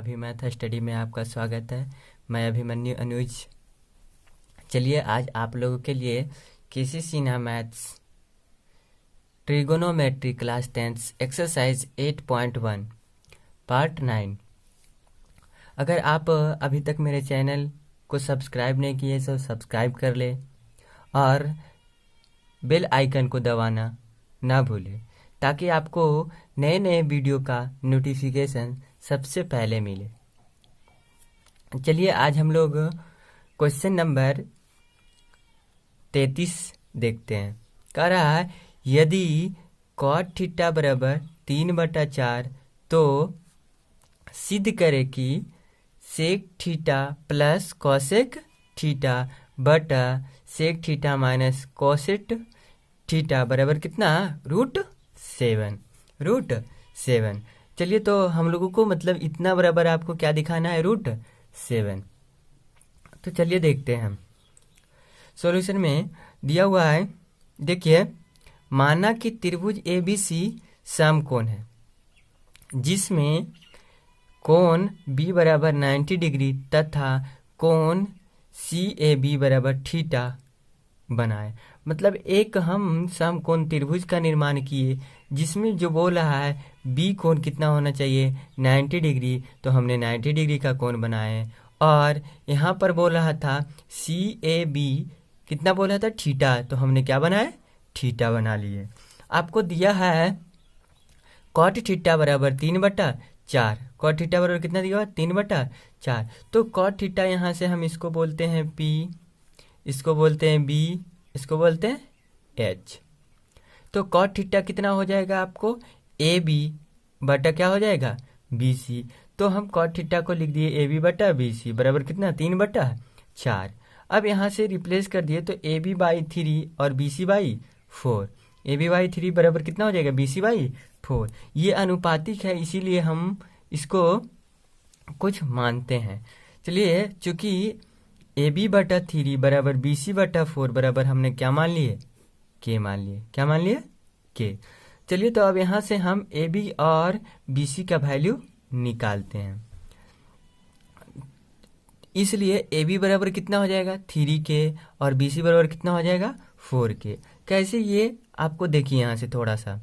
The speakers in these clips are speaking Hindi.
अभिमैथ स्टडी में आपका स्वागत है। मैं अभिमन्यु अनुज। चलिए आज आप लोगों के लिए KC Sinha maths trigonometry class 10 exercise 8.1 part 9। अगर आप अभी तक मेरे चैनल को सब्सक्राइब नहीं किए तो सब्सक्राइब कर ले और बेल आइकन को दबाना ना भूलें ताकि आपको नए नए वीडियो का नोटिफिकेशन सबसे पहले मिले। चलिए आज हम लोग क्वेश्चन नंबर 33 देखते हैं। कह रहा है यदि cot थीटा बराबर 3/4 तो सिद्ध करें कि sec theta plus cosec theta बटा sec theta minus cosec theta बराबर कितना, √7। चलिए तो हम लोगों को मतलब इतना बराबर आपको क्या दिखाना है, √7। तो चलिए देखते हैं हम सॉल्यूशन में दिया हुआ है। देखिए माना कि त्रिभुज ABC समकोण है जिसमें कोण B बराबर 90 डिग्री तथा कोण CAB बराबर थीटा बनाए। मतलब एक हम समकोण त्रिभुज का निर्माण किए जिसमें जो बोल रहा है B कोण कितना होना चाहिए, 90 डिग्री, तो हमने 90 डिग्री का कोण बनाए। और यहाँ पर बोल रहा था CAB कितना बोल रहा था, थीटा, तो हमने क्या बनाया, थीटा बना लिए। आपको दिया है cot थीटा बराबर 3/4। cot थीटा बराबर कितना दिया हुआ, 3/4। तो cot थीटा यहाँ से हम इसको बोलते हैं P, इसको बोलते हैं B, इसको बोलते हैं H। तो cot थीटा कितना हो जाएगा आपको, AB बटा क्या हो जाएगा, BC। तो हम cot थीटा को लिख दिए AB बटा BC बराबर कितना, 3/4। अब यहाँ से रिप्लेस कर दिए तो AB/3 और BC/4। AB/3 बराबर कितना हो जाएगा, BC/4। ये अनुपातिक है इसीलिए हम इसको कुछ मानते हैं। चलिए चूंकि AB/3 बराबर BC/4 बराबर हमने क्या मान लिए, K मान लिए। क्या मान लिए, K। चलिए तो अब यहाँ से हम AB और BC का वैल्यू निकालते हैं। इसलिए AB बराबर कितना हो जाएगा, 3K, और BC बराबर कितना हो जाएगा, 4K। कैसे, ये आपको देखिए यहाँ से थोड़ा सा,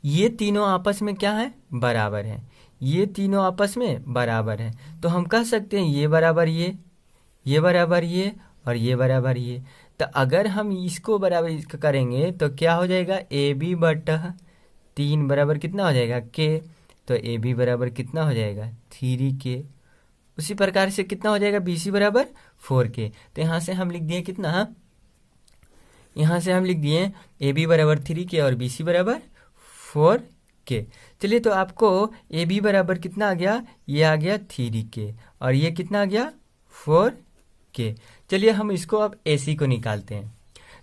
ये तीनों आपस में क्या है, बराबर है। ये तीनों आपस में बराबर है तो हम कह सकते हैं ये बराबर ये बराबर ये और ये बराबर ये। तो अगर हम इसको बराबर इसका करेंगे तो क्या हो जाएगा, AB/3 बराबर कितना हो जाएगा, K। तो AB बराबर कितना हो जाएगा, 3K। उसी प्रकार से कितना हो जाएगा, BC बराबर 4K। तो यहाँ से हम लिख दिए कितना, यहाँ से हम लिख दिए AB बराबर 3K और BC बराबर 4K। चलिए तो आपको AB बराबर कितना आ गया, ये आ गया 3K और ये कितना आ गया, 4K। चलिए हम इसको अब AC को निकालते हैं।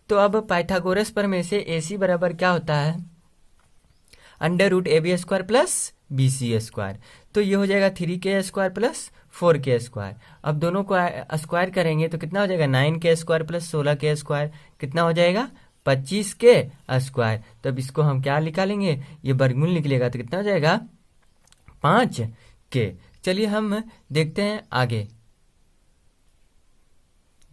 तो अब पाइथागोरस प्रमेय से AC बराबर क्या होता है, √AB² प्लस BC²। तो ये हो जाएगा 3K² प्लस 4K²। अब दोनों को स्क्वायर करेंगे तो कितना हो जाएगा, 9K² प्लस 16K², कितना हो जाएगा, 25K²। तो अब इसको हम क्या निकालेंगे, ये वर्गमूल निकलेगा तो कितना हो जाएगा, 5K। चलिए हम देखते हैं आगे।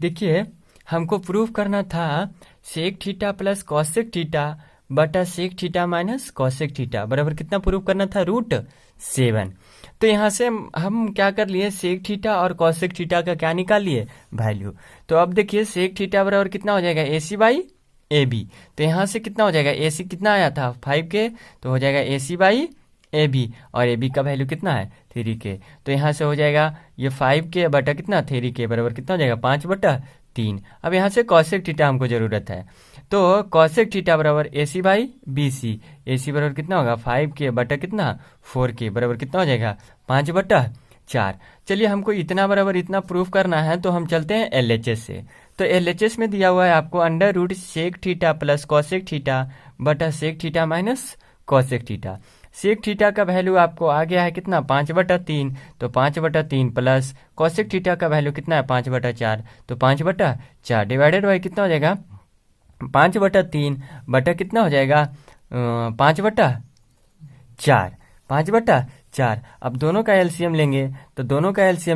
देखिए हमको प्रूफ करना था sec theta plus cosec theta बटा sec theta minus cosec theta बराबर कितना प्रूफ करना था, √7। तो यहाँ से हम क्या कर लिए, सेक थीटा और कॉसेक थीटा का क्या निकाल लिए, वैल्यू। तो अब देखिए सेक थीटा बराबर कितना हो जाएगा, AC/AB। तो यहाँ से कितना हो जाएगा, AC कितना आया था, 5K, तो हो जाएगा AC/AB और AB का वैल्यू कितना है, 3K। तो यहाँ से हो जाएगा ये 5K बटा कितना, 3K बराबर कितना हो जाएगा, 5/3। अब यहाँ से कॉसेक थीटा हमको जरूरत है तो कॉसेक थीटा बराबर AC/BC। AC बराबर कितना होगा, 5K बटा कितना, 4K बराबर कितना हो जाएगा, 5/4। चलिए हमको इतना बराबर इतना प्रूफ करना है तो हम चलते हैं LHS से। तो LHS में दिया हुआ है आपको √सेक थीटा प्लस कॉसेक थीटा बटा sec theta minus cosec theta. Sec theta का वैल्यू आपको आ गया है कितना, 5/3। तो 5/3 प्लस कॉसेक थीटा का वैल्यू कितना है, 5/4। तो 5/4 डिवाइडेड बाई कितना हो जाएगा, 5/3 बटा कितना हो जाएगा, 5/4। 5/4 4। अब दोनों का एलसीएम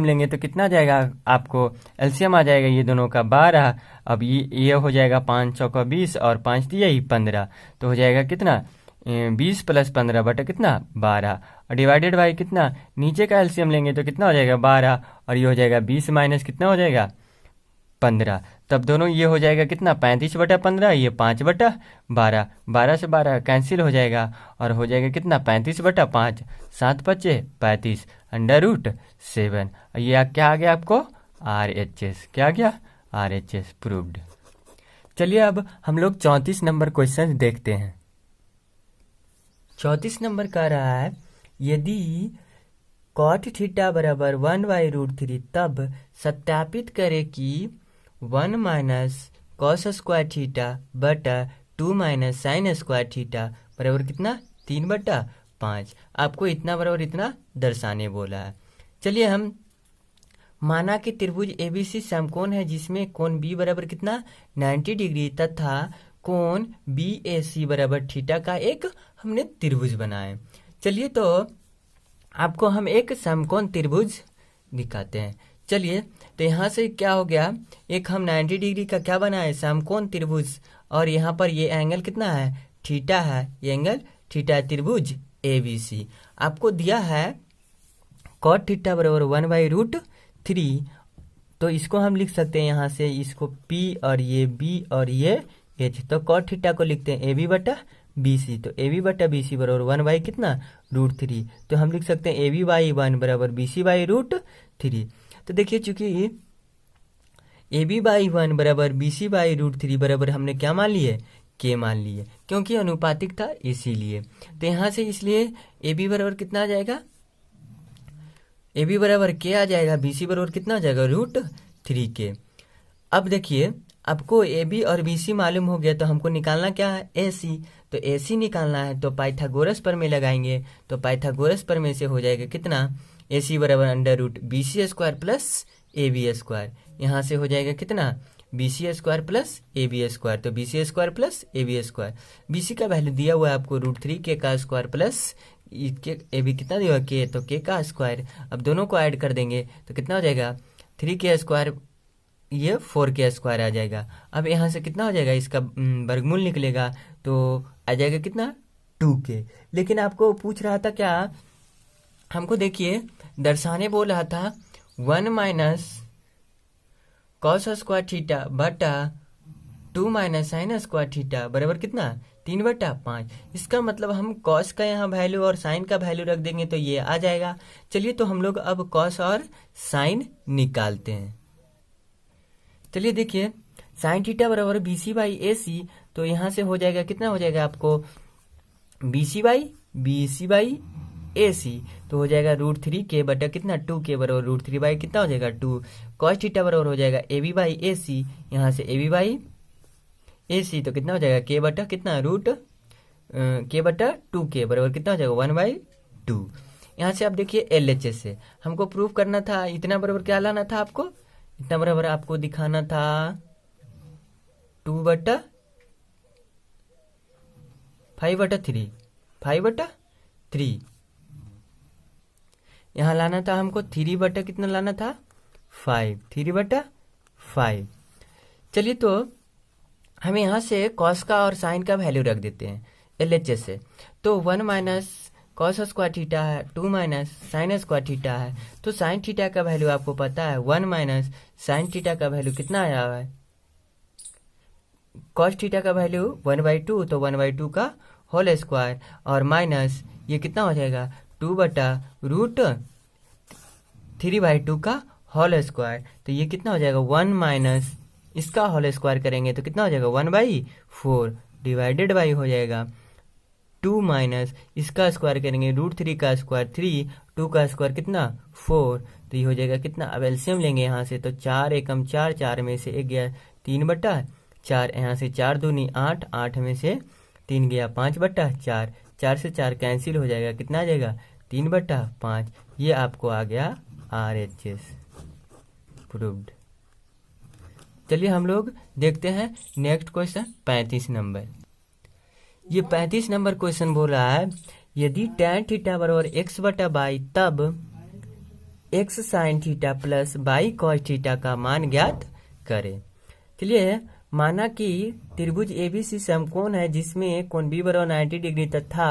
लेंगे तो कितना आ जाएगा, आपको एलसीएम आ जाएगा ये दोनों का 12। अब ये हो जाएगा 5 चौका 20 और 5 दिया ही 15, तो हो जाएगा कितना 20 + 15 बटा कितना 12, और डिवाइडेड बाई कितना, नीचे का एलसीएम लेंगे तो कितना हो जाएगा 12, और ये हो जाएगा 20 माइनस कितना हो जाएगा 15। तब दोनों ये हो जाएगा कितना 35/15, ये 5/12, 12 से 12 कैंसिल हो जाएगा और हो जाएगा कितना 35/5, 7 × 5 = 35 √7। ये क्या आ गया आपको RHS, क्या आ गया RHS प्रूव्ड। चलिए अब हम लोग 34 नंबर क्वेश्चन देखते हैं। 34 नंबर कह रहा है यदि cot θ बराबर 1/√3 तब सत्यापित करें कि 1 - cos² θ बटा 2 - sin² θ बराबर कितना 3/5। आपको इतना बराबर इतना दर्शाने बोला है। चलिए हम माना कि त्रिभुज ABC समकोण है जिसमें कोण B बराबर कितना 90 डिग्री तथा कोण BAC बराबर थीटा का एक हमने त्रिभुज बनाए। चलिए तो आपको हम एक समकोण त्रिभुज दिखाते हैं। चलिए तो यहाँ से क्या हो गया, एक हम 90 डिग्री का क्या बनाए समकोण त्रिभुज, और यहाँ पर ये एंगल कितना है थीटा है, ये एंगल थीटा त्रिभुज ABC। आपको दिया है cot θ बराबर 1/√3, तो इसको हम लिख सकते हैं यहाँ से, इसको P और ये B और ये H, तो cot θ को लिखते हैं AB/BC, तो AB/BC बराबर 1 कितना √3, तो हम लिख सकते हैं AB/1 बराबर BC/√3। तो देखिए चूंकि AB/1 बराबर BC/√3 बराबर हमने क्या मान लिए K मान लिए, क्योंकि अनुपातिक था इसीलिए। तो यहाँ से इसलिए AB बराबर कितना आ जाएगा, AB बराबर K आ जाएगा, BC बराबर कितना आ जाएगा √3K। अब देखिए आपको AB और BC मालूम हो गया, तो हमको निकालना क्या है AC, तो AC निकालना है तो पाइथागोरस प्रमेय लगाएंगे, तो पाइथागोरस प्रमेय से हो जाएगा कितना AC बराबर √BC² + AB², यहाँ से हो जाएगा कितना BC² + AB², तो BC² + AB²। BC का वैल्यू दिया हुआ है आपको √3K का स्क्वायर प्लस AB कितना दिया हुआ K, तो K का स्क्वायर। अब दोनों को ऐड कर देंगे तो कितना हो जाएगा 3K², ये 4K² आ जाएगा। अब यहाँ से कितना हो जाएगा, इसका वर्गमूल निकलेगा तो आ जाएगा कितना 2K। लेकिन आपको पूछ रहा था क्या, हमको देखिए दर्शाने बोल रहा था 1 - cos² θ बटा 2 - sin² θ बराबर कितना 3/5। इसका मतलब हम cos का यहाँ वैल्यू और sin का वैल्यू रख देंगे तो ये आ जाएगा। चलिए तो हम लोग अब cos और sin निकालते हैं। चलिए देखिए sin θ बराबर BC/AC, तो यहाँ से हो जाएगा कितना हो जाएगा आपको BC/AC, तो हो जाएगा √3K बटा कितना 2K बराबर √3 कितना हो जाएगा 2। cos θ बराबर हो जाएगा AB/AC, यहाँ से AB/AC तो कितना हो जाएगा K बटा कितना K बटा 2K बराबर कितना हो जाएगा 1/2। यहाँ से आप देखिए LHS से हमको प्रूफ करना था, इतना बराबर क्या लाना था आपको, इतना बराबर आपको दिखाना था 2/5/3, 5/3 यहाँ लाना था हमको, 3 बटा कितना लाना था 5, 3/5। चलिए तो हम यहाँ से cos का और sin का वैल्यू रख देते हैं LHS से, तो 1 - cos² θ है, 2 - sin² θ है, तो sin θ का वैल्यू आपको पता है 1 - sin θ का वैल्यू कितना आया है, cos θ का वैल्यू 1/2, तो 1/2 का होल स्क्वायर और माइनस ये कितना हो जाएगा 2/√3/2 का होल स्क्वायर, तो ये कितना हो जाएगा 1 - इसका होल स्क्वायर करेंगे तो कितना हो जाएगा 1/4 डिवाइडेड बाई हो जाएगा 2 - इसका स्क्वायर करेंगे √3 का स्क्वायर 3, 2 का स्क्वायर कितना 4, तो ये हो जाएगा कितना, अब एलसीएम लेंगे यहाँ से, तो 4 एकम 4, 4 में से 1 गया 3/4, यहाँ से 4 दूनी 8, 8 में से 3 गया 5/4, 4 से 4 कैंसिल हो जाएगा, कितना आ जाएगा 3/5। ये आपको आ गया RHS प्रूव्ड। चलिए हम लोग देखते हैं नेक्स्ट क्वेश्चन 35 नंबर। ये 35 नंबर क्वेश्चन बोल रहा है यदि tan थीटा बराबर x बटा बाई तब x sine theta plus y cos theta का मान ज्ञात करें। चलिए, माना कि त्रिभुज एबीसी समकोण है जिसमें कोण बी बराबर 90 डिग्री तथा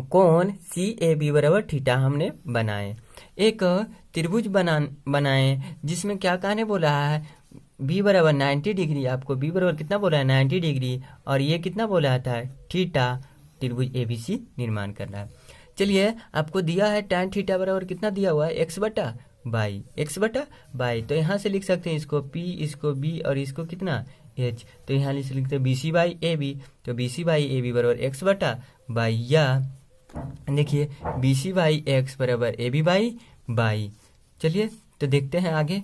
कोण सी ए बी बराबर थीटा हमने बनाए। एक त्रिभुज बनाए जिसमें क्या कहने बोला है, बी बराबर 90 डिग्री, आपको बी बराबर कितना बोला है 90 डिग्री, और ये कितना बोला था थीटा, त्रिभुज एबीसी निर्माण करना है। चलिए, आपको दिया है tan थीटा बराबर कितना दिया हुआ है x बटा बाई, तो यहाँ से लिख सकते हैं इसको p, इसको b और इसको कितना h, तो यहाँ से लिखते हैं BC बाई AB, तो BC बाई AB बराबर x बटा बाई, या देखिए BC बाई x बराबर AB बाई। चलिए तो देखते हैं आगे।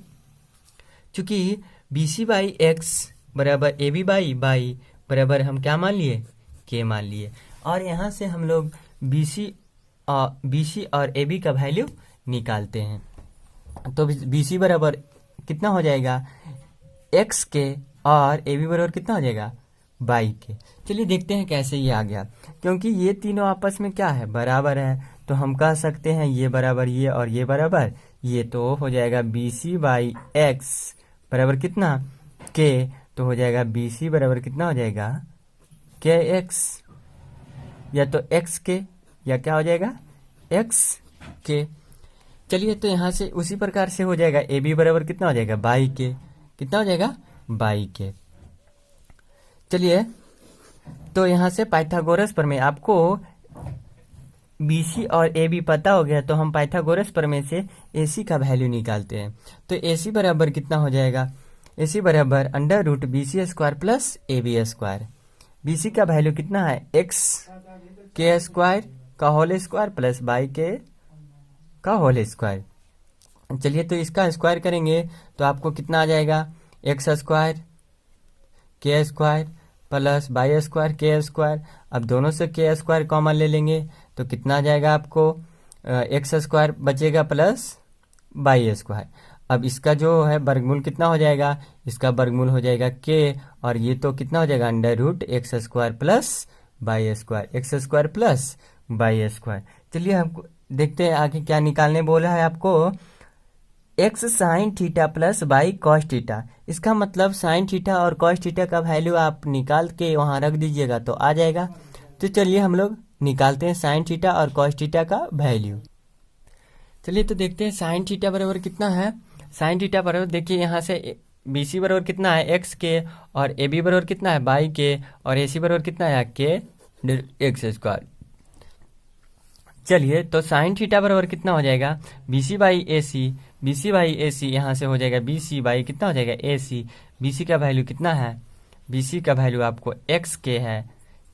चूंकि BC बाई x बराबर AB बाई बराबर हम क्या मान लिए, k मान लिए, और यहाँ से हम लोग BC और AB का वैल्यू निकालते हैं। तो BC बराबर कितना हो जाएगा x के, और AB बराबर कितना हो जाएगा बाई के। चलिए देखते हैं कैसे ये आ गया, क्योंकि ये तीनों आपस में क्या है, बराबर है, तो हम कह सकते हैं ये बराबर ये और ये बराबर ये, तो हो जाएगा BC बाई x बराबर कितना k, तो हो जाएगा BC बराबर कितना हो जाएगा kx, या तो x के, या क्या हो जाएगा x के। चलिए, तो यहाँ से उसी प्रकार से हो जाएगा AB बराबर कितना हो जाएगा बाई के, कितना हो जाएगा बाई के। चलिए, तो यहाँ से पाइथागोरस प्रमेय, आपको BC और AB पता हो गया, तो हम पाइथागोरस प्रमेय से AC का वैल्यू निकालते हैं। तो AC बराबर कितना हो जाएगा, AC बराबर under root BC square plus AB square. BC का वैल्यू कितना है x के स्क्वायर का होल स्क्वायर प्लस बाई के का होल स्क्वायर। चलिए, तो इसका स्क्वायर करेंगे तो आपको कितना आ जाएगा, x स्क्वायर के स्क्वायर प्लस बाई स्क्वायर के स्क्वायर। अब दोनों से के स्क्वायर कॉमन ले लेंगे तो कितना आ जाएगा, आपको x स्क्वायर बचेगा प्लस बाई स्क्वायर। अब इसका जो है वर्गमूल कितना हो जाएगा, इसका वर्गमूल हो जाएगा k, और ये तो कितना हो जाएगा under root x square plus by square, x square plus by square. चलिए, हमको देखते हैं आगे क्या निकालने बोला है आपको, x sine theta plus y cos theta. इसका मतलब साइन थीटा और कॉस थीटा का वैल्यू आप निकाल के वहां रख दीजिएगा तो आ जाएगा। तो चलिए हम लोग निकालते हैं साइन थीटा और कॉस थीटा का वैल्यू। चलिए, तो देखते हैं साइन थीटा बराबर कितना है। साइन थीटा बराबर देखिए यहाँ से BC बराबर कितना है x के, और AB बराबर कितना है बाई के, और AC बराबर कितना है के x स्क्वायर। चलिए, तो साइन थीटा बराबर कितना हो जाएगा BC बाई AC यहाँ से हो जाएगा BC बाई कितना हो जाएगा AC। BC का वैल्यू कितना है, BC का वैल्यू आपको x के है,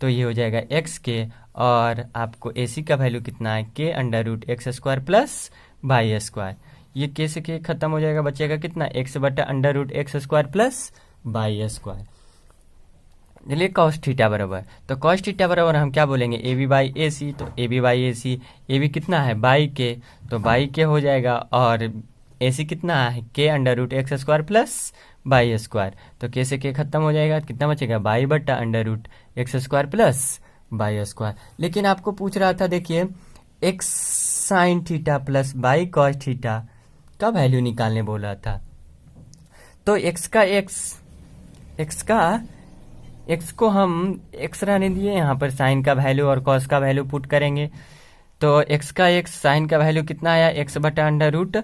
तो ये हो जाएगा x के, और आपको AC का वैल्यू कितना है k under root x square plus by square. ये k से k खत्म हो जाएगा, बचेगा कितना x बटा under root x square plus by square. चलिए, कॉस थीटा बराबर, तो कॉस थीटा बराबर हम क्या बोलेंगे AB बाई AC, तो AB बाई AC, AB कितना है बाई के, तो बाई के हो जाएगा, और AC कितना है k under root x square plus by square, तो k से k खत्म हो जाएगा, कितना बचेगा बाई बटा under root x square plus by square. लेकिन आपको पूछ रहा था, देखिए x sine theta plus y cos theta का वैल्यू निकालने बोला था, तो x को हम x रहने दिए, यहाँ पर साइन का वैल्यू और कॉस का वैल्यू पुट करेंगे, तो x साइन का वैल्यू कितना आया x बटा under root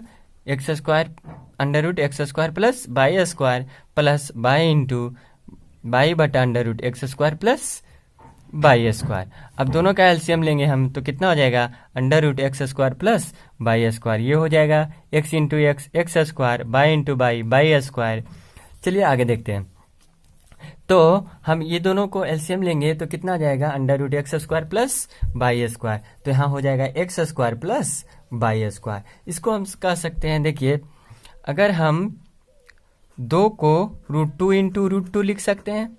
x square plus by square plus by into by बटा under root x square plus by square. अब दोनों का एलसीएम लेंगे हम, तो कितना हो जाएगा under root x square plus by square, ये हो जाएगा x into x square y into y square. चलिए आगे देखते हैं, तो हम ये दोनों को एलसीएम लेंगे तो कितना आ जाएगा under root x square plus by square, तो यहाँ हो जाएगा x square plus by square. इसको हम कह सकते हैं, देखिए अगर हम 2 को √2 इंटू √2 लिख सकते हैं,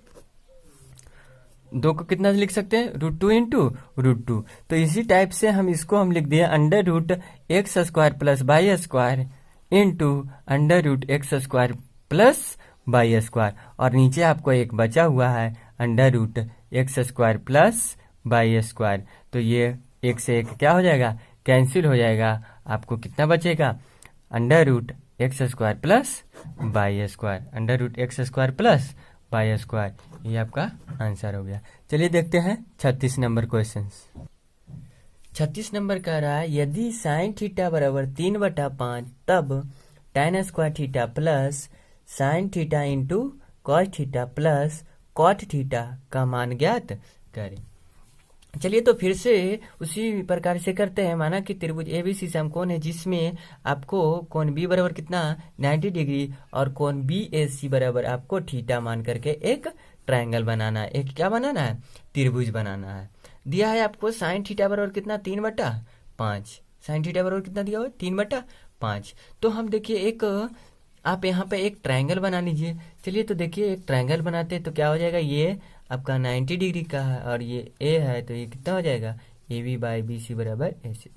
2 को कितना लिख सकते हैं √2 इंटू √2, तो इसी टाइप से हम इसको हम लिख दिए under root x square plus by square into under root x square plus by square, और नीचे आपको एक बचा हुआ है under root x square plus by square. तो ये एक से एक क्या हो जाएगा, कैंसिल हो जाएगा। आपको कितना बचेगा, under root x square plus by square, under root x square plus by square. ये आपका आंसर हो गया। चलिए देखते हैं 36 नंबर क्वेश्चन। 36 नंबर कह रहा है यदि साइन थीटा बराबर 3/5 तब tan square theta plus sine theta into cos theta plus cot theta का मान ज्ञात करें। चलिए तो फिर से उसी प्रकार से करते हैं। माना कि त्रिभुज एबीसी समकोण है जिसमें आपको कोण बी बराबर कितना 90 डिग्री और कोण बी ए सी बराबर आपको थीटा मान करके एक ट्रायंगल बनाना है, एक क्या बनाना है, त्रिभुज बनाना है। दिया है आपको साइन थीटा बराबर कितना 3/5। साइन थीटा बराबर कितना दिया हुआ 3/5। तो हम देखिए एक आप यहाँ पे एक ट्रायंगल बना लीजिए। चलिए तो देखिए एक ट्रायंगल बनाते हैं तो क्या हो जाएगा, ये आपका 90 डिग्री का है और ये ए है तो ये कितना हो जाएगा A B by B C बराबर ए सी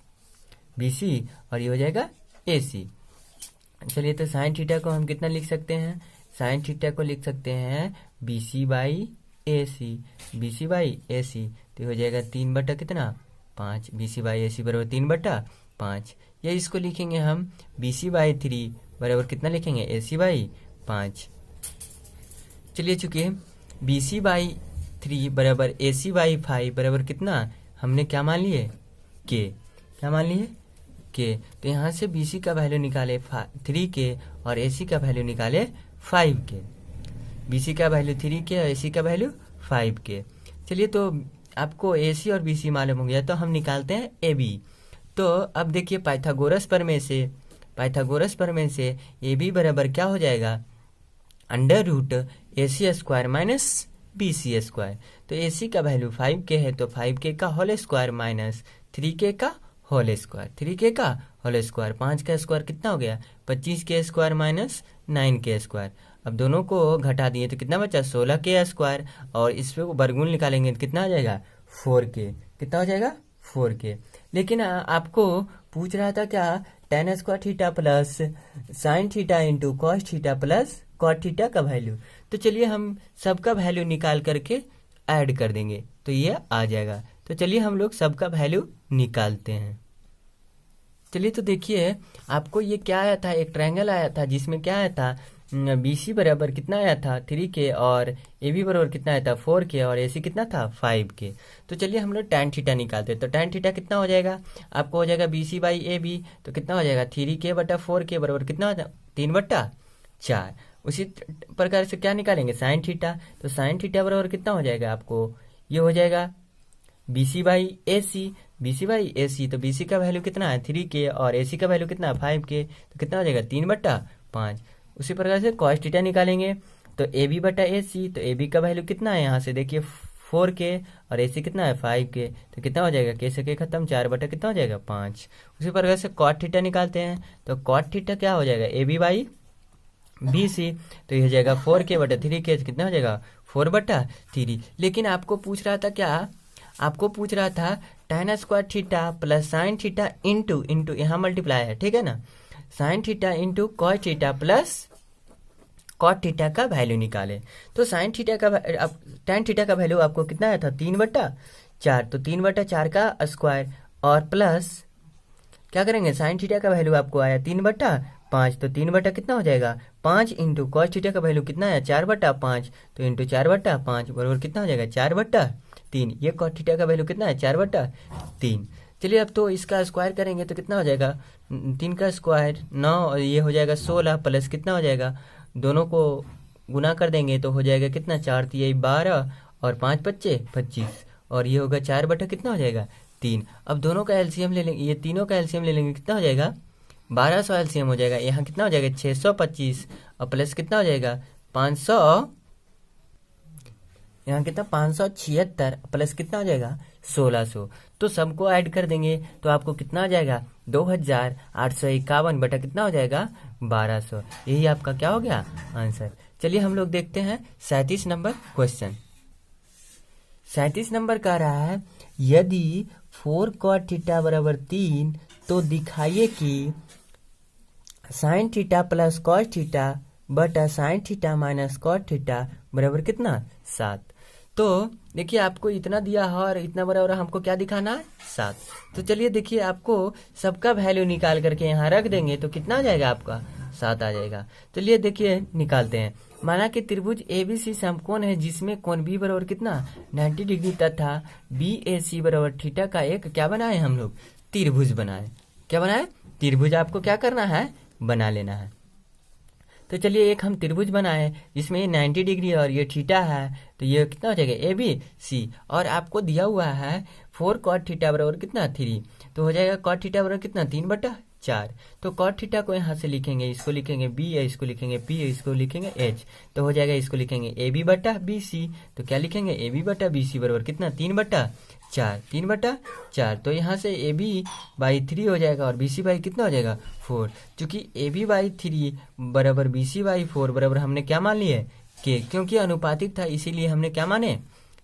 बी सी, और ये हो जाएगा ए सी। चलिए तो साइन थीटा को हम कितना लिख सकते हैं, साइन थीटा को लिख सकते हैं B C by A C, B C by A C. तो हो जाएगा 3 कितना 5, बी सी बाई ए सी बराबर 3/5। या इसको लिखेंगे हम बी सी बाई 3 बराबर कितना लिखेंगे ए सी बाई 5। चलिए चूंकि बी सी बाई 3 बराबर ए सी बाई 5 बराबर कितना हमने क्या मान लिए के, क्या मान लिए के। तो यहाँ से बी सी का वैल्यू निकाले 3 के और ए सी का वैल्यू निकाले 5 के। बी सी का वैल्यू 3 के और ए सी का वैल्यू 5 के। चलिए तो आपको ए सी और बी सी मालूम हो गया तो हम निकालते हैं ए बी। तो अब देखिए पाइथागोरस प्रमेय से ए बी बराबर क्या हो जाएगा, under root A C square minus B C square. तो ए सी का वैल्यू 5k है तो 5k का होल स्क्वायर माइनस 3k का होल स्क्वायर, 3k का होल स्क्वायर। 5 का स्क्वायर कितना हो गया 25k square minus 9k square. अब दोनों को घटा दिए तो कितना बचा 16k स्क्वायर, और इस पे वर्गमूल निकालेंगे तो कितना आ जाएगा 4k। कितना हो जाएगा 4k। लेकिन आपको पूछ रहा था क्या tan square theta plus sine theta into cos theta plus cot theta का वैल्यू। तो चलिए हम सबका वैल्यू निकाल करके ऐड कर देंगे तो ये आ जाएगा। तो चलिए हम लोग सबका वैल्यू निकालते हैं। चलिए तो देखिए आपको ये क्या आया था, एक ट्रायंगल आया था जिसमें क्या आया था बी सी बराबर कितना आया था 3k और ए बी बराबर कितना आया था 4k और ए सी कितना था 5k। तो चलिए हम लोग tan थीटा निकालते हैं। तो tan थीटा कितना हो जाएगा, आपको हो जाएगा B C by A B. तो कितना हो जाएगा 3k बटा 4k बराबर कितना हो जाएगा 3/4। उसी प्रकार से क्या निकालेंगे साइन थीटा। तो साइन थीटा बराबर कितना हो जाएगा आपको, ये हो जाएगा B C by A C, B C by A C. तो बी सी का वैल्यू कितना है 3k और ए सी का वैल्यू कितना है 5k। तो कितना हो जाएगा 3/5। उसी प्रकार से कॉस थीटा निकालेंगे तो ए बी बटा ए सी। तो ए बी का वैल्यू कितना है यहाँ से देखिए 4k और ए सी कितना है 5k। तो कितना हो जाएगा k से k खत्म 4 कितना हो जाएगा 5। उसी प्रकार से कॉट थीटा निकालते हैं तो कॉट थीटा क्या हो जाएगा A B by B C. तो ये हो जाएगा 4k बटा 3k। तो कितना हो जाएगा 4/3। लेकिन आपको पूछ रहा था क्या, आपको पूछ रहा था tan square theta plus sine theta into यहाँ मल्टीप्लाई है, ठीक है ना, sine theta into cos theta plus cot theta का वैल्यू निकाले। तो साइन थीटा का tan थीटा का वैल्यू आपको कितना आया था 3/4। तो 3/4 का स्क्वायर और प्लस क्या करेंगे साइन थीटा का वैल्यू आपको आया 3/5। तो 3 कितना हो जाएगा 5 इंटू कॉस थीटा का वैल्यू कितना आया 4/5। तो इंटू 4/5 बराबर कितना हो जाएगा 4/3। ये कॉस थीटा का वैल्यू कितना है 4/3। चलिए अब तो इसका स्क्वायर करेंगे तो कितना हो जाएगा 3 का स्क्वायर 9 और ये हो जाएगा 16 प्लस कितना हो जाएगा, दोनों को गुना कर देंगे तो हो जाएगा कितना 4 3 12 और 5 5 25 और ये होगा 4 कितना हो जाएगा 3। अब दोनों का एलसीएम ले लेंगे, ये तीनों का एलसीएम ले लेंगे कितना हो जाएगा 1200 एलसीएम हो जाएगा। यहाँ कितना हो जाएगा 625 और प्लस कितना हो जाएगा 500, यहाँ कितना 576 प्लस कितना हो जाएगा 1600। तो सबको ऐड कर देंगे तो आपको कितना आ जाएगा 2851 बटा कितना हो जाएगा 1200। यही आपका क्या हो गया आंसर। चलिए हम लोग देखते हैं 37 नंबर क्वेश्चन। 37 नंबर कह रहा है यदि 4 cot थीटा बराबर 3 तो दिखाइए कि sine theta plus cos theta बटा sine theta minus cot theta बराबर कितना 7। तो देखिए आपको इतना दिया है और इतना बराबर हमको क्या दिखाना है 7। तो चलिए देखिए आपको सबका वैल्यू निकाल करके यहाँ रख देंगे तो कितना आ जाएगा आपका 7 आ जाएगा। चलिए देखिए निकालते हैं। माना कि त्रिभुज ABC समकोण है जिसमें कोण B बराबर कितना 90 डिग्री तथा BAC बराबर थीटा का एक क्या बनाए हम लोग त्रिभुज बनाए। क्या बनाए त्रिभुज आपको क्या करना है बना लेना है। तो चलिए एक हम त्रिभुज बनाए जिसमें ये 90 डिग्री और ये थीटा है तो ये कितना हो जाएगा ABC और आपको दिया हुआ है 4 cot थीटा बराबर कितना 3 तो हो जाएगा cot थीटा बराबर कितना 3/4। तो cot थीटा को यहाँ से लिखेंगे, इसको लिखेंगे B, इसको लिखेंगे P, इसको लिखेंगे H तो हो जाएगा इसको लिखेंगे AB/BC। तो क्या लिखेंगे AB/BC बराबर कितना 3/4 तो यहाँ से AB/3 हो जाएगा और BC/ कितना हो जाएगा 4। चूंकि AB/3 बराबर BC/4 बराबर हमने क्या मान लिया के, क्योंकि अनुपातिक था इसीलिए हमने क्या माने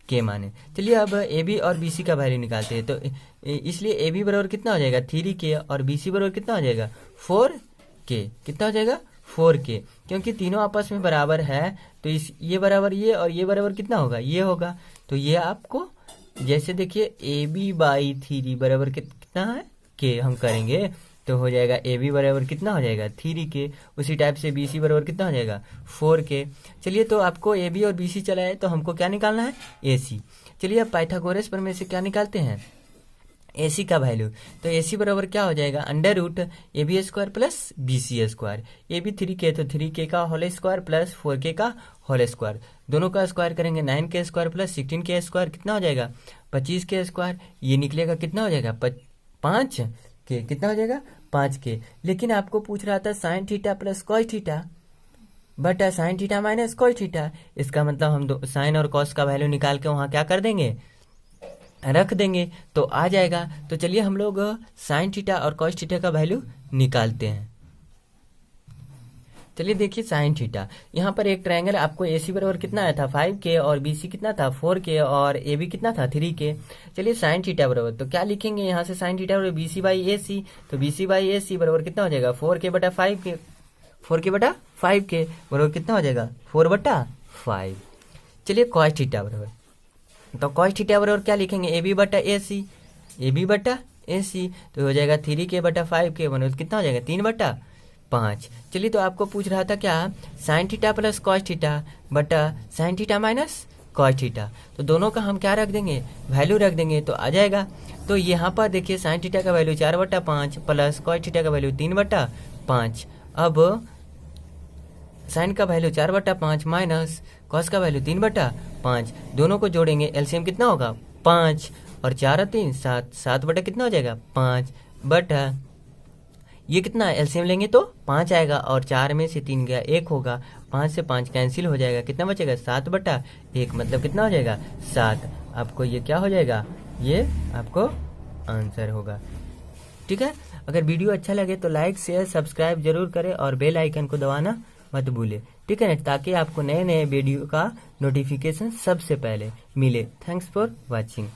के माने। चलिए अब AB और BC का वैल्यू निकालते हैं। तो इसलिए AB बराबर कितना हो जाएगा 3K और BC बराबर कितना हो जाएगा 4K। कितना हो जाएगा 4K, क्योंकि तीनों आपस में बराबर है तो इस ये बराबर ये और ये बराबर कितना होगा ये होगा। तो ये आपको जैसे देखिए AB/3 बराबर कितना है K हम करेंगे तो हो जाएगा AB बराबर कितना हो जाएगा 3K। उसी टाइप से BC बराबर कितना हो जाएगा 4K। चलिए तो आपको AB और BC चला है तो हमको क्या निकालना है AC। चलिए अब पाइथागोरस प्रमेय से क्या निकालते हैं AC का वैल्यू। तो AC बराबर क्या हो जाएगा √AB² plus BC²। AB 3K तो 3K का होल स्क्वायर प्लस 4K का होल स्क्वायर, दोनों का स्क्वायर करेंगे 9K² प्लस 16K² कितना हो जाएगा 25K²। ये निकलेगा कितना हो जाएगा 5K। कितना हो जाएगा 5K। लेकिन आपको पूछ रहा था sine theta plus cos theta बटा sine theta minus cos theta. इसका मतलब हम साइन और कॉस का वैल्यू निकाल के वहाँ क्या कर देंगे रख देंगे तो आ जाएगा। तो चलिए हम लोग साइन थीटा और कॉस थीटा का वैल्यू निकालते हैं। चलिए देखिए साइन थीटा, यहाँ पर एक ट्रायंगल आपको AC बराबर कितना आया था 5K और BC कितना था 4K और AB कितना था 3K। चलिए साइन थीटा बराबर तो क्या लिखेंगे यहाँ से साइन थीटा बराबर BC/AC। तो BC/AC बराबर कितना हो जाएगा 4K/5K। 4K/5K बराबर कितना हो जाएगा 4/5। चलिए कॉस थीटा बराबर तो कॉस थीटा बराबर क्या लिखेंगे AB/AC। AB/AC तो हो जाएगा 3K/5K बराबर कितना हो जाएगा 3/5। चलिए तो आपको पूछ रहा था क्या sine theta plus cos theta बटा sine theta minus cos theta. तो दोनों का हम क्या रख देंगे वैल्यू रख देंगे तो आ जाएगा। तो यहाँ पर देखिए साइन थीटा का वैल्यू 4/5 प्लस कॉस थीटा का वैल्यू 3/5। अब साइन का वैल्यू 4/5 माइनस कॉस का वैल्यू 3/5, दोनों को जोड़ेंगे एलसीएम कितना होगा 5 और 4 और 3 7, 7 बटा कितना हो जाएगा 5 बटा ये कितना एलसीएम लेंगे तो 5 आएगा और 4 में से 3 गया 1 होगा, 5 से 5 कैंसिल हो जाएगा, कितना बचेगा 7/1 मतलब कितना हो जाएगा 7। आपको ये क्या हो जाएगा ये आपको आंसर होगा। ठीक है, अगर वीडियो अच्छा लगे तो लाइक शेयर सब्सक्राइब जरूर करें और बेल आइकन को दबाना मत भूले। ठीक है ना, ताकि आपको नए नए वीडियो का नोटिफिकेशन सबसे पहले मिले। Thanks for watching.